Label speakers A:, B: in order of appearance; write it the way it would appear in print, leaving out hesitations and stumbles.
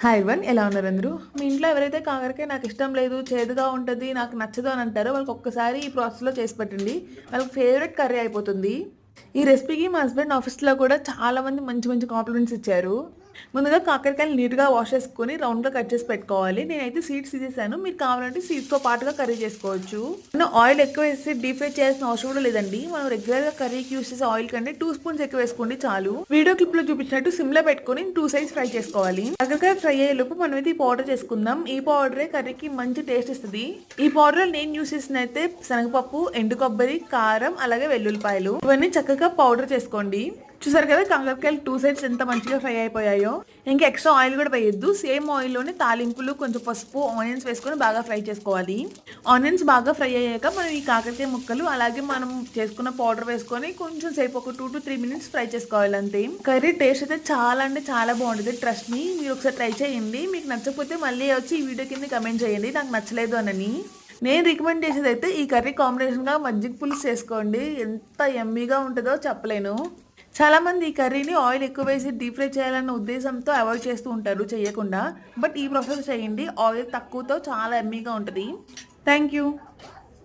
A: Hi everyone, ఎలా ఉన్నారు అందరూ? మీ ఇంట్లో ఎవరైతే కాకరకాయ నాకు ఇష్టం లేదు, చేదుగా ఉంటుంది, నాకు నచ్చదు అని అంటారో వాళ్ళకి ఒక్కసారి ఈ ప్రాసెస్లో చేసి పెట్టండి. వాళ్ళకి ఫేవరెట్ కర్రీ అయిపోతుంది. ఈ రెసిపీకి మా హస్బెండ్ ఆఫీస్లో కూడా చాలామంది మంచి మంచి కాంప్లిమెంట్స్ ఇచ్చారు. ముందుగా కాకరకాయలు నీట్గా వాష్ చేసుకొని రౌండ్గా కట్ చేసి పెట్టుకోవాలి. నేనైతే సీడ్స్ తీసేసాను, మీరు కావాలంటే సీడ్స్తో పాటుగా కర్రీ చేసుకోవచ్చు. మనం ఆయిల్ ఎక్కువ వేసి డీప్ ఫ్రై చేయాల్సిన అవసరం కూడా లేదండి. మనం రెగ్యులర్గా కర్రీకి యూస్ చేసే ఆయిల్ కంటే 2 స్పూన్స్ ఎక్కువ వేసుకోండి చాలు. వీడియో క్లిప్లో చూపించినట్టు సిమ్లో పెట్టుకొని 2 సైడ్స్ ఫ్రై చేసుకోవాలి. కాకరకాయ ఫ్రై అయ్యేలోపు మనమైతే ఈ పౌడర్ చేసుకుందాం. ఈ పౌడరే కర్రీకి మంచి టేస్ట్ ఇస్తుంది. ఈ పౌడర్ నేను యూస్ చేసిన అయితే శనగపప్పు, ఎండు కొబ్బరి, కారం, అలాగే వెల్లుల్లిపాయలు ఇవన్నీ చక్కగా పౌడర్ చేసుకోండి. చూసారు కదా కాకరకాయలు 2 సైడ్స్ ఎంత మంచిగా ఫ్రై అయిపోయాయో. ఇంకా ఎక్స్ట్రా ఆయిల్ కూడా వేయొద్దు. సేమ్ ఆయిల్లోనే తాలింపులు, కొంచెం పసుపు, ఆనియన్స్ వేసుకొని బాగా ఫ్రై చేసుకోవాలి. ఆనియన్స్ బాగా ఫ్రై అయ్యాక మనం ఈ కాకరకాయ ముక్కలు అలాగే మనం చేసుకున్న పౌడర్ వేసుకొని కొంచెం సేపు ఒక 2 to 3 minutes ఫ్రై చేసుకోవాలి అంతే. కర్రీ టేస్ట్ అయితే చాలా అంటే చాలా బాగుంటుంది. ట్రస్ట్ మీ, మీరు ఒకసారి ట్రై చేయండి. మీకు నచ్చకపోతే మళ్ళీ వచ్చి ఈ వీడియో కింద కమెంట్ చేయండి నాకు నచ్చలేదు అని. నేను రికమెండ్ చేసేది అయితే ఈ కర్రీ కాంబినేషన్గా మజ్జిగ పులుసు చేసుకోండి. ఎంత యమ్మీగా ఉంటుందో చెప్పలేను. చాలామంది ఈ కర్రీని ఆయిల్ ఎక్కువ వేసి డీప్ ఫ్రై చేయాలన్న ఉద్దేశంతో అవాయిడ్ చేస్తూ ఉంటారు చేయకుండా. బట్ ఈ ప్రాసెస్ చేయండి, ఆయిల్ తక్కువతో చాలా ఎమ్మీగా ఉంటుంది. Thank you.